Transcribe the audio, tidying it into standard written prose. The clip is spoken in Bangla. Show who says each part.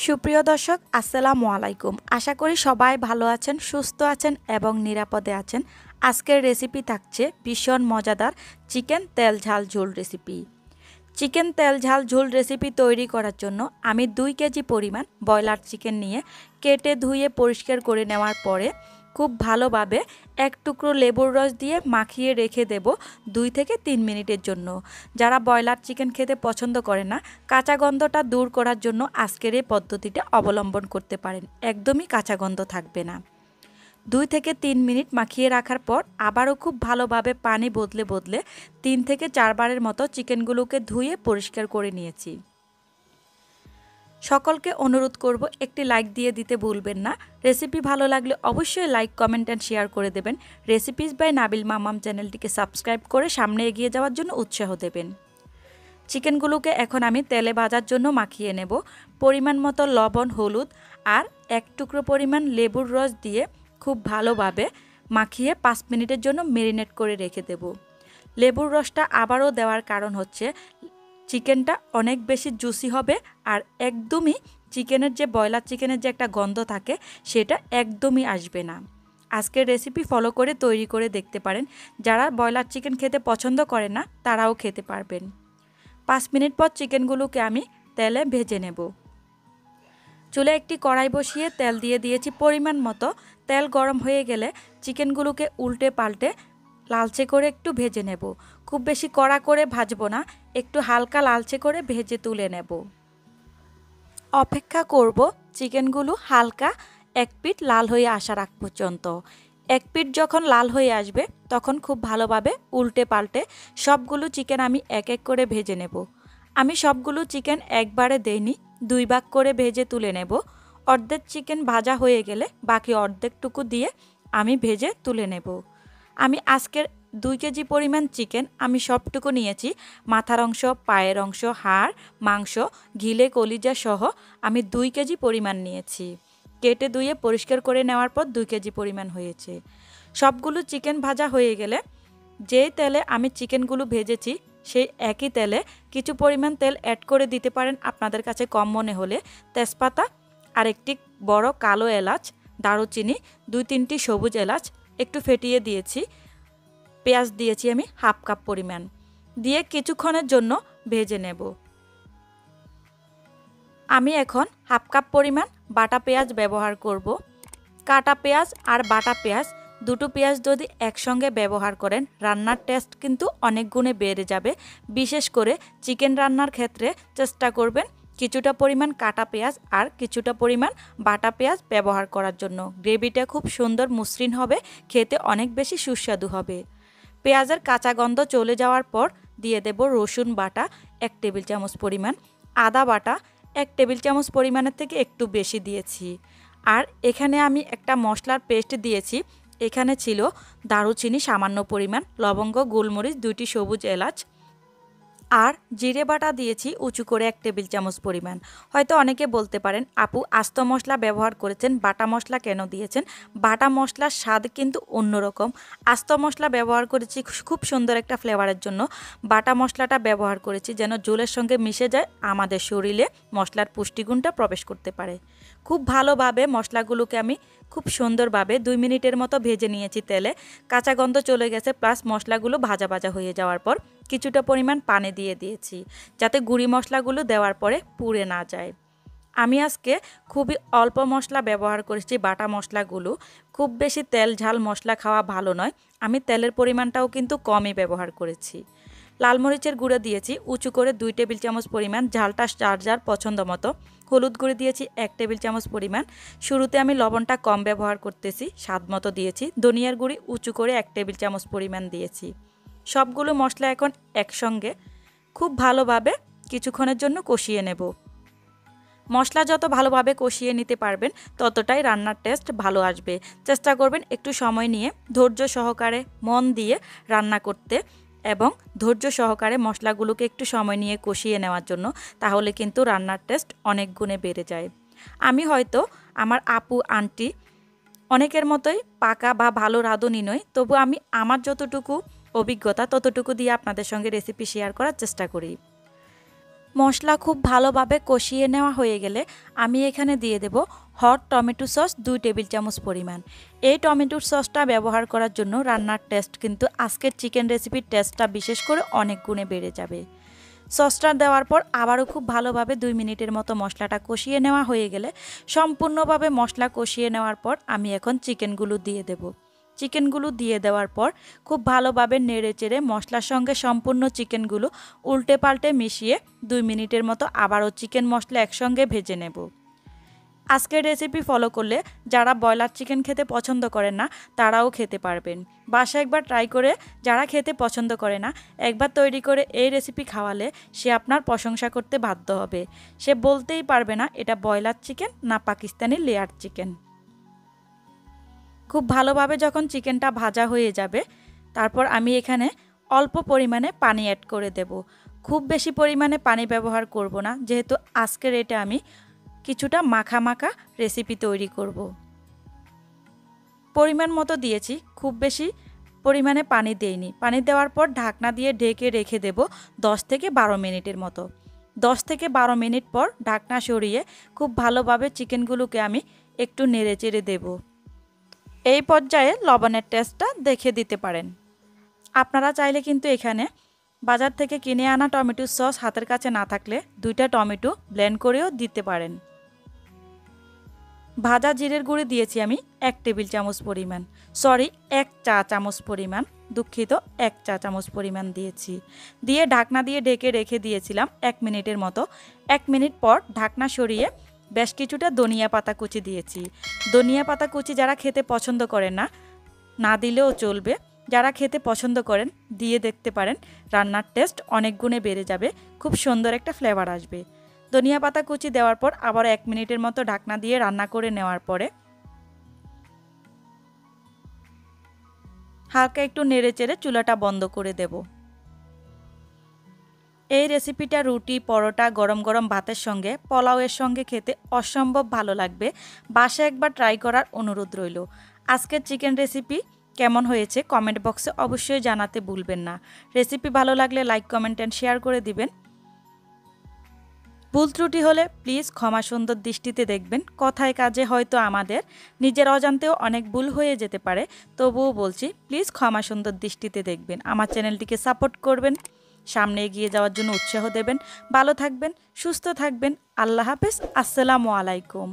Speaker 1: সুপ্রিয় দর্শক আসসালামু আলাইকুম। আশা করি সবাই ভালো আছেন, সুস্থ আছেন এবং নিরাপদে আছেন। আজকের রেসিপি থাকছে ভীষণ মজাদার চিকেন তেল ঝাল ঝোল রেসিপি। চিকেন তেল ঝাল ঝোল রেসিপি তৈরি করার জন্য আমি 2 কেজি পরিমাণ ব্রয়লার চিকেন নিয়ে কেটে ধুয়ে পরিষ্কার করে নেওয়ার পরে খুব ভালোভাবে এক টুকরো লেবুর রস দিয়ে মাখিয়ে রেখে দেব 2 থেকে 3 মিনিটের জন্য। যারা ব্রয়লার চিকেন খেতে পছন্দ করে না, কাঁচা গন্ধটা দূর করার জন্য আজকের এই পদ্ধতিটা অবলম্বন করতে পারেন। একদমই কাঁচা গন্ধ থাকবে না। 2 থেকে 3 মিনিট মাখিয়ে রাখার পর আবারও খুব ভালোভাবে পানি বদলে বদলে 3 থেকে 4 বারের মতো চিকেনগুলোকে ধুয়ে পরিষ্কার করে নিয়েছি। সকলকে অনুরোধ করব একটি লাইক দিয়ে দিতে ভুলবেন না। রেসিপি ভালো লাগলে অবশ্যই লাইক, কমেন্ট অ্যান্ড শেয়ার করে দেবেন। রেসিপিস বাই নাবিল মামাম চ্যানেলটিকে সাবস্ক্রাইব করে সামনে এগিয়ে যাওয়ার জন্য উৎসাহ দেবেন। চিকেনগুলোকে এখন আমি তেলে ভাজার জন্য মাখিয়ে নেব। পরিমাণ মতো লবণ, হলুদ আর এক টুকরো পরিমাণ লেবুর রস দিয়ে খুব ভালোভাবে মাখিয়ে 5 মিনিটের জন্য ম্যারিনেট করে রেখে দেব। লেবুর রসটা আবারও দেওয়ার কারণ হচ্ছে চিকেনটা অনেক বেশি জুসি হবে আর একদমই চিকেনের যে ব্রয়লার চিকেনের যে একটা গন্ধ থাকে সেটা একদমই আসবে না। আজকের রেসিপি ফলো করে তৈরি করে দেখতে পারেন। যারা ব্রয়লার চিকেন খেতে পছন্দ করে না তারাও খেতে পারবেন। 5 মিনিট পর চিকেনগুলোকে আমি তেলে ভেজে নেব। চুলে একটি কড়াই বসিয়ে তেল দিয়ে দিয়েছি পরিমাণ মতো। তেল গরম হয়ে গেলে চিকেনগুলোকে উল্টে পাল্টে লালচে করে একটু ভেজে নেব। খুব বেশি কড়া করে ভাজবো না, একটু হালকা লালচে করে ভেজে তুলে নেব। অপেক্ষা করব চিকেনগুলো হালকা এক পিঠ লাল হয়ে আসার আগ পর্যন্ত। এক পিঠ যখন লাল হয়ে আসবে তখন খুব ভালোভাবে উল্টে পাল্টে সবগুলো চিকেন আমি এক এক করে ভেজে নেব। আমি সবগুলো চিকেন একবারে দেইনি, 2 ভাগ করে ভেজে তুলে নেব। অর্ধেক চিকেন ভাজা হয়ে গেলে বাকি অর্ধেকটুকু দিয়ে আমি ভেজে তুলে নেব। আমি আজকের 2 কেজি পরিমাণ চিকেন আমি সবটুকু নিয়েছি। মাথার অংশ, পায়ের অংশ, হাড়, মাংস, ঘিলে, কলিজা সহ আমি 2 কেজি পরিমাণ নিয়েছি। কেটে ধুয়ে পরিষ্কার করে নেওয়ার পর 2 কেজি পরিমাণ হয়েছে। সবগুলো চিকেন ভাজা হয়ে গেলে যে তেলে আমি চিকেনগুলো ভেজেছি সেই একই তেলে কিছু পরিমাণ তেল অ্যাড করে দিতে পারেন আপনাদের কাছে কম মনে হলে। তেজপাতা আর একটি বড় কালো এলাচ, দারুচিনি, 2-3টি সবুজ এলাচ একটু ফেটিয়ে দিয়েছি। পেঁয়াজ দিয়েছি আমি হাফ কাপ পরিমাণ, দিয়ে কিছুক্ষণের জন্য ভেজে নেব। আমি এখন হাফ কাপ পরিমাণ বাটা পেঁয়াজ ব্যবহার করব। কাটা পেঁয়াজ আর বাটা পেঁয়াজ দুটো পেঁয়াজ যদি একসঙ্গে ব্যবহার করেন রান্নার টেস্ট কিন্তু অনেক গুণে বেড়ে যাবে। বিশেষ করে চিকেন রান্নার ক্ষেত্রে চেষ্টা করবেন কিছুটা পরিমাণ কাটা পেঁয়াজ আর কিছুটা পরিমাণ বাটা পেঁয়াজ ব্যবহার করার জন্য। গ্রেভিটা খুব সুন্দর মসৃণ হবে, খেতে অনেক বেশি সুস্বাদু হবে। পেঁয়াজের কাঁচা গন্ধ চলে যাওয়ার পর দিয়ে দেব রসুন বাটা 1 টেবিল চামচ পরিমাণ, আদা বাটা 1 টেবিল চামচ পরিমাণের থেকে একটু বেশি দিয়েছি। আর এখানে আমি একটা মশলার পেস্ট দিয়েছি। এখানে ছিল দারুচিনি সামান্য পরিমাণ, লবঙ্গ, গোলমরিচ, 2টি সবুজ এলাচ আর জিরে বাটা দিয়েছি উঁচু করে 1 টেবিল চামচ পরিমাণ। হয়তো অনেকে বলতে পারেন আপু আস্ত মশলা ব্যবহার করেছেন, বাটা মশলা কেন দিয়েছেন? বাটা মশলার স্বাদ কিন্তু অন্যরকম। আস্ত মশলা ব্যবহার করেছি খুব সুন্দর একটা ফ্লেভারের জন্য। বাটা মশলাটা ব্যবহার করেছি যেন ঝোলের সঙ্গে মিশে যায়, আমাদের শরীরে মশলার পুষ্টিগুণটা প্রবেশ করতে পারে। খুব ভালোভাবে মশলাগুলোকে আমি খুব সুন্দরভাবে 2 মিনিটের মতো ভেজে নিয়েছি তেলে। কাঁচা গন্ধ চলে গেছে, প্লাস মশলাগুলো ভাজা ভাজা হয়ে যাওয়ার পর কিছুটা পরিমাণ পানি দিয়ে দিয়েছি যাতে গুঁড়ি মশলাগুলো দেওয়ার পরে পুড়ে না যায়। আমি আজকে খুবই অল্প মশলা ব্যবহার করেছি। বাটা মশলাগুলো খুব বেশি তেল ঝাল মশলা খাওয়া ভালো নয়, আমি তেলের পরিমাণটাও কিন্তু কমই ব্যবহার করেছি। লাল মরিচের গুঁড়ো দিয়েছি উঁচু করে 2 টেবিল চামচ পরিমাণ, ঝালটা যার যার পছন্দ মতো। হলুদ গুঁড়ো দিয়েছি 1 টেবিল চামচ পরিমাণ। শুরুতে আমি লবণটা কম ব্যবহার করতেছি, স্বাদ মতো দিয়েছি। ধনিয়ার গুঁড়ি উঁচু করে 1 টেবিল চামচ পরিমাণ দিয়েছি। সবগুলো মশলা এখন একসঙ্গে খুব ভালোভাবে কিছুক্ষণের জন্য কষিয়ে নেব। মশলা যত ভালোভাবে কষিয়ে নিতে পারবেন ততটাই রান্নার টেস্ট ভালো আসবে। চেষ্টা করবেন একটু সময় নিয়ে ধৈর্য সহকারে মন দিয়ে রান্না করতে এবং ধৈর্য সহকারে মশলাগুলোকে একটু সময় নিয়ে কষিয়ে নেওয়ার জন্য, তাহলে কিন্তু রান্নার টেস্ট অনেক গুণে বেড়ে যায়। আমি হয়তো আমার আপু আন্টি অনেকের মতোই পাকা বা ভালো রাঁধুনি নই, তবু আমি আমার যতটুকু অভিজ্ঞতা ততটুকু দিয়ে আপনাদের সঙ্গে রেসিপি শেয়ার করার চেষ্টা করি। মশলা খুব ভালোভাবে কষিয়ে নেওয়া হয়ে গেলে আমি এখানে দিয়ে দেব হট টমেটো সস 2 টেবিল চামচ পরিমাণ। এই টমেটোর সসটা ব্যবহার করার জন্য রান্নার টেস্ট কিন্তু আজকের চিকেন রেসিপির টেস্টটা বিশেষ করে অনেক গুণে বেড়ে যাবে। সসটা দেওয়ার পর আবারও খুব ভালোভাবে 2 মিনিটের মতো মশলাটা কষিয়ে নেওয়া হয়ে গেলে সম্পূর্ণভাবে মশলা কষিয়ে নেওয়ার পর আমি এখন চিকেনগুলো দিয়ে দেব। চিকেনগুলো দিয়ে দেওয়ার পর খুব ভালোভাবে নেড়েচেড়ে মশলার সঙ্গে সম্পূর্ণ চিকেনগুলো উল্টে পাল্টে মিশিয়ে 2 মিনিটের মতো আবারও চিকেন মশলা একসঙ্গে ভেজে নেব। আজকের রেসিপি ফলো করলে যারা ব্রয়লার চিকেন খেতে পছন্দ করেন না তারাও খেতে পারবেন। বাসায় একবার ট্রাই করে যারা খেতে পছন্দ করে না একবার তৈরি করে এই রেসিপি খাওয়ালে সে আপনার প্রশংসা করতে বাধ্য হবে। সে বলতেই পারবে না এটা ব্রয়লার চিকেন না পাকিস্তানি লেয়ার চিকেন। খুব ভালোভাবে যখন চিকেনটা ভাজা হয়ে যাবে তারপর আমি এখানে অল্প পরিমাণে পানি অ্যাড করে দেব। খুব বেশি পরিমাণে পানি ব্যবহার করব না, যেহেতু আজকের এটা আমি কিছুটা মাখা মাখা রেসিপি তৈরি করব। পরিমাণ মতো দিয়েছি, খুব বেশি পরিমাণে পানি দেইনি। পানি দেওয়ার পর ঢাকনা দিয়ে ঢেকে রেখে দেব 10 থেকে 12 মিনিটের মতো। 10 থেকে 12 মিনিট পর ঢাকনা সরিয়ে খুব ভালোভাবে চিকেনগুলোকে আমি একটু নেড়েচেড়ে দেব। এই পর্যায়ে লবণের টেস্টটা দেখে দিতে পারেন। আপনারা চাইলে কিন্তু এখানে বাজার থেকে কিনে আনা টমেটোর সস হাতের কাছে না থাকলে 2টা টমেটো ব্লেন্ড করেও দিতে পারেন। ভাজা জিরের গুঁড়ি দিয়েছি আমি 1 টেবিল চামচ পরিমাণ, 1 চা চামচ পরিমাণ, দুঃখিত 1 চা চামচ পরিমাণ দিয়েছি। দিয়ে ঢাকনা দিয়ে ঢেকে রেখে দিয়েছিলাম 1 মিনিটের মতো। 1 মিনিট পর ঢাকনা সরিয়ে বেশ কিছুটা ধনিয়া পাতা কুচি দিয়েছি। ধনিয়া পাতা কুচি যারা খেতে পছন্দ করেন না, না দিলেও চলবে। যারা খেতে পছন্দ করেন দিয়ে দেখতে পারেন, রান্নার টেস্ট অনেক গুণে বেড়ে যাবে, খুব সুন্দর একটা ফ্লেভার আসবে। ধনিয়া পাতা কুচি দেওয়ার পর আবার 1 মিনিটের মতো ঢাকনা দিয়ে রান্না করে নেওয়ার পরে হালকা একটু নেড়েচেড়ে চুলাটা বন্ধ করে দেব। এই রেসিপিটা রুটি, পরোটা, গরম গরম ভাতের সঙ্গে, পোলাওয়ের সঙ্গে খেতে অসম্ভব ভালো লাগবে। বাসায় একবার ট্রাই করার অনুরোধ রইল। আজকের চিকেন রেসিপি কেমন হয়েছে কমেন্ট বক্সে অবশ্যই জানাতে ভুলবেন না। রেসিপি ভালো লাগলে লাইক, কমেন্ট অ্যান্ড শেয়ার করে দিবেন। ভুল ত্রুটি হলে প্লিজ ক্ষমা সুন্দর দৃষ্টিতে দেখবেন। কথায় কাজে হয়তো আমাদের নিজের অজান্তেও অনেক ভুল হয়ে যেতে পারে, তবুও বলছি প্লিজ ক্ষমা সুন্দর দৃষ্টিতে দেখবেন। আমার চ্যানেলটিকে সাপোর্ট করবেন, সামনে এগিয়ে যাওয়ার জন্য উৎসাহ দেবেন। ভালো থাকবেন, সুস্থ থাকবেন। আল্লাহ হাফেজ। আসসালামু আলাইকুম।